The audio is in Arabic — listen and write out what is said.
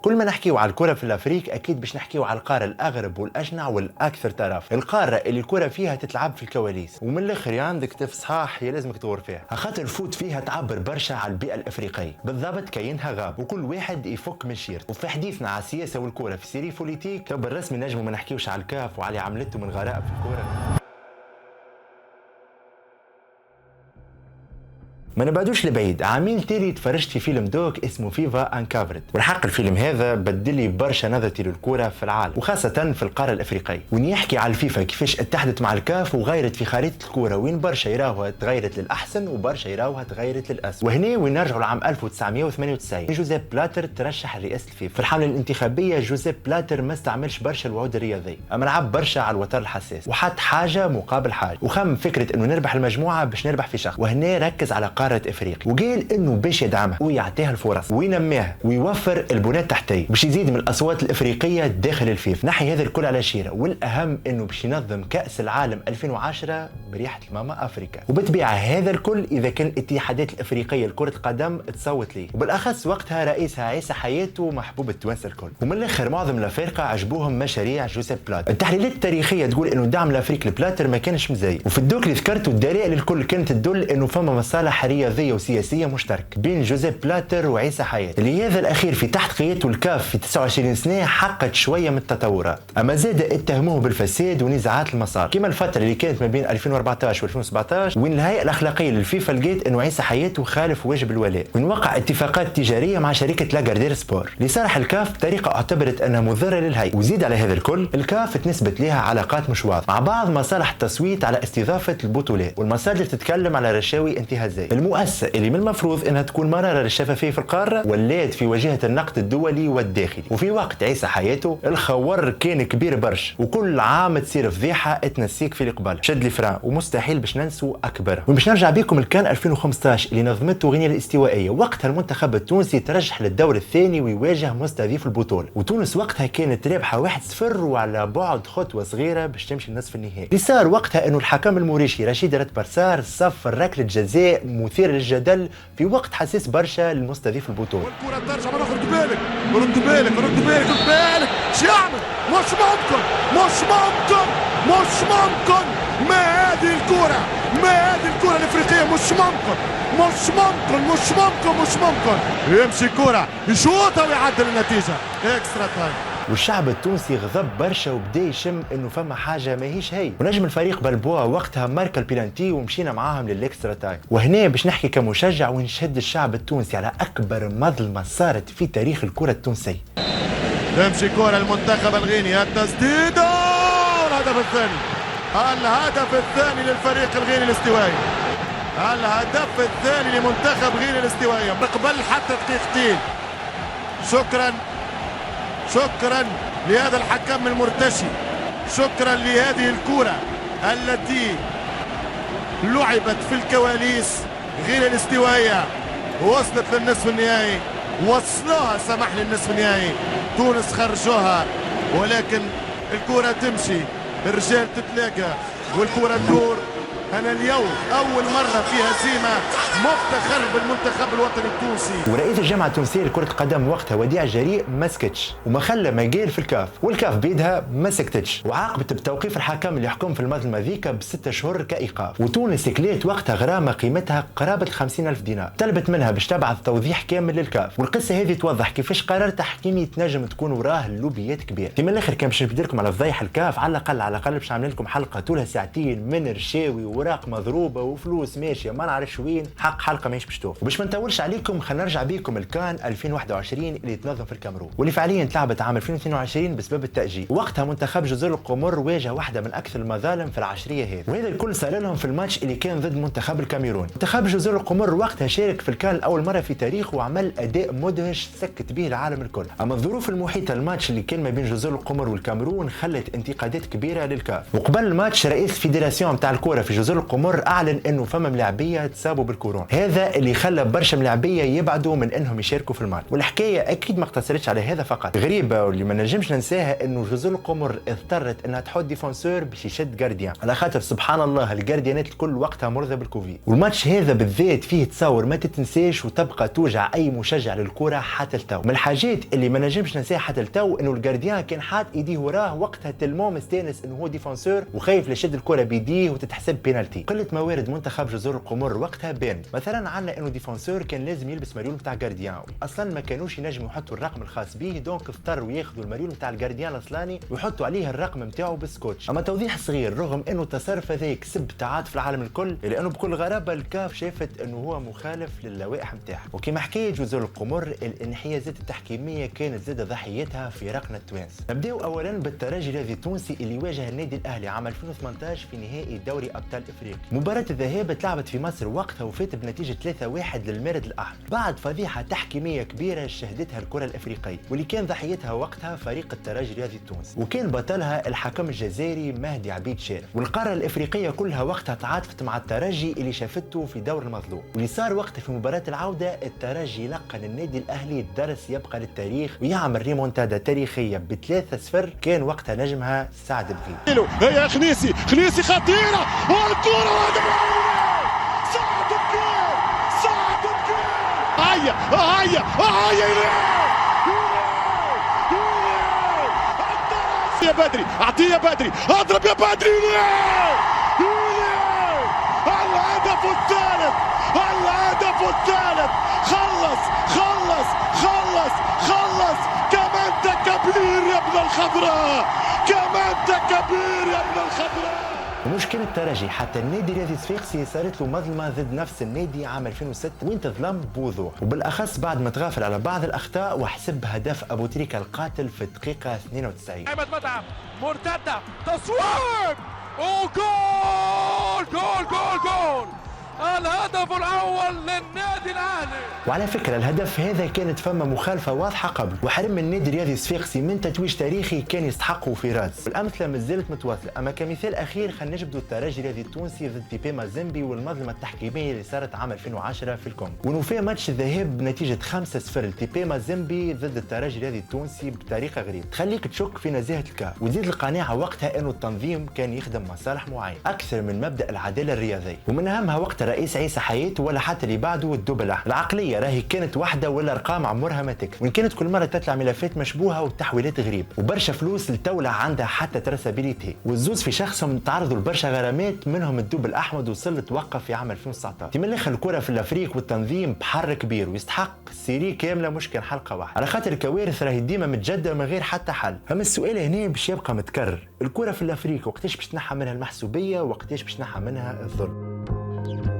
كل ما نحكيو على الكرة في الافريق اكيد باش نحكيو على القارة الاغرب والاجنع والاكثر طرف، القارة اللي الكرة فيها تتلعب في الكواليس، ومن الاخر يا عندك كتف صحاح يا لازمك تغور فيها، خاطر الفوت فيها تعبر برشا على البيئة الافريقية، بالضبط كاينها غاب وكل واحد يفك من شيرته. وفي حديثنا على السياسة والكرة في سيري بوليتيك بالرسمي نجمو ما نحكيوش على الكاف وعلى عملته من غرائب في الكرة. ما نبعدوش لبعيد، عامين تالي تفرجت في فيلم دوك اسمه فيفا انكافرد، والحق الفيلم هذا بدل لي برشا نظرتي للكرة في العالم وخاصة في القارة الافريقية، وين يحكي على الفيفا كيفاش اتحدت مع الكاف وغيرت في خريطة الكرة، وين برشا يراوها تغيرت للاحسن وبرشا يراوها تغيرت للاسوء. وهنا وين نرجعوا لعام 1998 جوزيف بلاتر ترشح لرئاسة الفيفا. في الحملة الانتخابية جوزيف بلاتر ما استعملش برشا الوعود الرياضية، اما لعب برشا على الوتر الحساس وحط حاجة مقابل حاجة، وخم فكرة انه نربح المجموعة باش نربح في شخص، وهنا ركز على قارة افريقيا وقال انه باش يدعمها ويعطيها الفرص وينميها ويوفر البنى التحتيه باش يزيد من الاصوات الافريقيه داخل الفيفا. نحي هذا الكل على شيره، والاهم انه باش ينظم كاس العالم 2010 بريحه الماما افريكا، وبالطبيعه هذا الكل اذا كان الاتحادات الافريقيه لكره القدم تصوت ليه، وبالاخص وقتها رئيسها عيسى حياته محبوب التوانسه الكل. ومن الاخر معظم الافارقه عجبوهم مشاريع جوزيف بلاتر. التحليلات التاريخيه تقول انه دعم الافريقي لبلاتر ما كانش مزايد، وفي الدوك اللي ذكرته الدلائل الكل كانت تدل انه فما مصالح رياضيه وسياسيه مشتركه بين جوزيف بلاتر وعيسى حياته، اللي هذا الاخير في تحت قيادته الكاف في 29 سنه حقق شويه من التطورات، اما زاد اتهموه بالفساد ونزاعات المصالح كما الفتره اللي كانت ما بين 2014 و2017 وين الهيئه الاخلاقيه للفيفا لقيت انه عيسى حياته خالف واجب الولاء، وين وقع اتفاقات تجاريه مع شركه لاغاردير سبور اللي صرح الكاف بطريقه اعتبرت انها مضره للهيئه. وزيد على هذا الكل الكاف تنسبت لها علاقات مش واضحه مع بعض مصالح التصويت على استضافه البطولات، والمصادر تتكلم على رشاوي انتهازيه. المؤسسه اللي من المفروض انها تكون مرارة للشفافية في القارة ولات في واجهة النقد الدولي والداخلي، وفي وقت عيسى حياته الخور كان كبير برش، وكل عام تصير فضيحة تنسيك في القبال شد الفران، ومستحيل باش ننسوا أكبر. وباش نرجع بيكم لكان 2015 اللي نظمته غينيا الاستوائية، وقتها المنتخب التونسي ترشح للدور الثاني ويواجه مستضيف البطولة، وتونس وقتها كانت رابحة 1-0 وعلى بعد خطوة صغيرة باش تمشي لنصف النهائي. اللي صار وقتها انه الحكم الموريشي رشيد رتبرسار صفر ركلة جزاء مثيرة للجدل في وقت حساس برشا للمستضيف البطولة. والكرة ترجع مرة رد بالك رد بالك رد بالك رد بالك شو يعمل؟ مش ممكن مش ممكن مش ممكن ما هذه الكرة ما هذه الكرة الافريقية مش ممكن مش ممكن مش ممكن مش ممكن يمشي الكرة يشوطها ويعدل النتيجة اكسترا تايم. والشعب التونسي غضب برشا وبدا يشم انه فما حاجه ماهيش هي، ونجم الفريق بلبوا وقتها ماركا البيلانتي ومشينا معاهم للاكسترا تايم. وهنا باش نحكي كمشجع ونشهد الشعب التونسي على اكبر مظلمه صارت في تاريخ الكره التونسيه. تمشي كرة المنتخب الغيني، التسديدة الهدف الثاني، الهدف الثاني للفريق الغيني الاستوائي، الهدف الثاني لمنتخب غينيا الاستوائية قبل حتى دقيقتين. شكرا لهذا الحكم المرتشي، شكرا لهذه الكرة التي لعبت في الكواليس. غينيا الاستوائية وصلت للنصف النهائي، وصلوها سمح للنصف النهائي، تونس خرجوها، ولكن الكرة تمشي، الرجال تتلاقى والكرة تدور. أنا اليوم أول مرة في هزيمة مفتخر بالمنتخب الوطني التونسي. ورئيس الجامعة التونسية لكرة القدم وقتها وديع جريء ما سكتش وما خلى مجال في الكاف، والكاف بيدها ما سكتتش وعاقبت بتوقيف الحكم اللي يحكم في المظلمة ذيك ب6 شهور كإيقاف. وتونس كليت وقتها غرامة قيمتها قرابة 50,000 دينار، طلبت منها باش تبعث توضيح كامل للكاف، والقصة هذه توضح كيفاش قرار تحكيمي تنجم تكون وراه لوبيات كبير. من الآخر كان باش نبدلكم على فضايح الكاف، على الأقل باش نعمل لكم حلقة طولها ساعتين من رشاوي وراق مضروبه وفلوس ماشيه ما نعرفش وين، حق حلقه ماهيش باش توف. وباش ما نطولش عليكم خلينا نرجع بيكم الكان 2021 اللي تنظم في الكاميرون، واللي فعليا تلعبت عام 2022 بسبب التاجيل. وقتها منتخب جزر القمر واجه واحده من اكثر المظالم في العشريه هذه، وهذا الكل صار لهم في الماتش اللي كان ضد منتخب الكاميرون. منتخب جزر القمر وقتها شارك في الكان لاول مره في تاريخه وعمل اداء مدهش سكت به العالم الكل، اما الظروف المحيطه الماتش اللي كان ما بين جزر القمر والكاميرون خلت انتقادات كبيره للكاف. وقبل الماتش رئيس فيدراسيون نتاع الكره في جزر القمر اعلن انه فما ملاعبيه تصابوا بالكورونا، هذا اللي خلى برشا ملاعبيه يبعدوا من انهم يشاركوا في الماتش. والحكايه اكيد ما اقتصرتش على هذا فقط، غريبه واللي ما نجمش ننساها انه جزر القمر اضطرت انها تحط ديفونسور باش يشد جارديان، على خاطر سبحان الله الجارديانات الكل وقتها مرضى بالكوفيد. والماتش هذا بالذات فيه تصور ما تتنساش وتبقى توجع اي مشجع للكره حتى التو. من الحاجات اللي ما نجمش ننساها حتى التو انه الجارديان كان حاط ايديه وراه وقتها تلمو مستانس انه هو ديفونسور وخايف لشد الكره بيديه وتتحسب بينالتي. قله موارد منتخب جزر القمر وقتها بان، مثلا عندنا انه ديفونسور كان لازم يلبس ماريول نتاع جارديان، اصلا ما كانوش ينجموا يحطوا الرقم الخاص به، دونك اضطروا ياخذوا الماريول نتاع الجارديان الاصلاني ويحطوا عليه الرقم نتاعو بالسكوتش. اما توضيح صغير، رغم انه التصرف هذاك سب تعاطف العالم الكل، الا انه بكل غرابه الكاف شافت انه هو مخالف للوائح نتاعها. وكما حكايه جزر القمر الانحيازات التحكيميه كانت زاد ضحيتها في رقنا التوانس. نبداو اولا بالترجي الرياضي التونسي اللي واجه النادي الاهلي عام 2018 في نهائي دوري ابطال افريقيا. مباراه الذهاب تلعبت في مصر وقتها وفات بنتيجه 3-1 للمارد الاحمر بعد فضيحه تحكيميه كبيره شهدتها الكره الافريقيه، واللي كان ضحيتها وقتها فريق الترجي الرياضي التونسي، وكان بطلها الحكم الجزائري مهدي عبيد شارف. والقاره الافريقيه كلها وقتها تعاطفت مع الترجي اللي شافته في دور المظلوم. واللي صار وقتها في مباراه العوده الترجي لقن النادي الاهلي درس يبقى للتاريخ ويعمل ريمونتادا تاريخيه ب3-0 كان وقتها نجمها سعد بغيل. هي خنيسي خطيره والكره سعد بغيل هيا يا بدري اعطيه يا بدري اضرب يا بدري الهدف الثالث خلص كمان كبير يا ابن الخضراء ومشكلة الترجي حتى النادي الرياضي الصفاقسي صارت له مظلمة ضد نفس النادي عام 2006 وين تظلم بوضوح، وبالاخص بعد ما تغافل على بعض الاخطاء وحسب هدف ابو تريكة القاتل في الدقيقة 92. احمد متعب مرتدة تصويب وجول جول الهدف الاول للنادي الاهلي. وعلى فكره الهدف هذا كانت فما مخالفه واضحه قبل وحرم النادي الرياضي الصفاقسي من تتويج تاريخي كان يستحقه في راس، والامثله مازالت متواصله. اما كمثال اخير خلينا نجبدوا الترجي الرياضي التونسي ضد تيبي مازيمبي والمظلمه التحكيميه اللي صارت عام 2010 في الكونغو، ونوفي ماتش الذهاب بنتيجه 5-0 لتيبي مازيمبي ضد الترجي الرياضي التونسي بطريقه غريبه تخليك تشك في نزاهه الكاف وتزيد القناعه وقتها انه التنظيم كان يخدم مصالح معين اكثر من مبدا العداله الرياضيه. ومن اهمها وقت الرئيس عيسى حياته ولا حتى اللي بعده الدوبل الاحمر. العقليه راهي كانت واحده والارقام عمرها ما تكفي، وان كانت كل مره تطلع ملفات مشبوهه وتحويلات غريبه وبرشا فلوس لتولع عندها حتى تراسابيليتي، والزوز في شخصهم تعرضوا لبرشا غرامات منهم الدوبل الاحمر وصل توقف في عام 2019. من الاخر الكره في الافريق والتنظيم بحر كبير ويستحق سيري كامله مش كان حلقه واحده، على خاطر الكوارث راهي ديما متجدده من غير حتى حل. اما السؤال هنا باش يبقى متكرر، الكره في الافريق وقتاش باش تنحى منها المحسوبيه وقتاش باش تنحى منها الظلم؟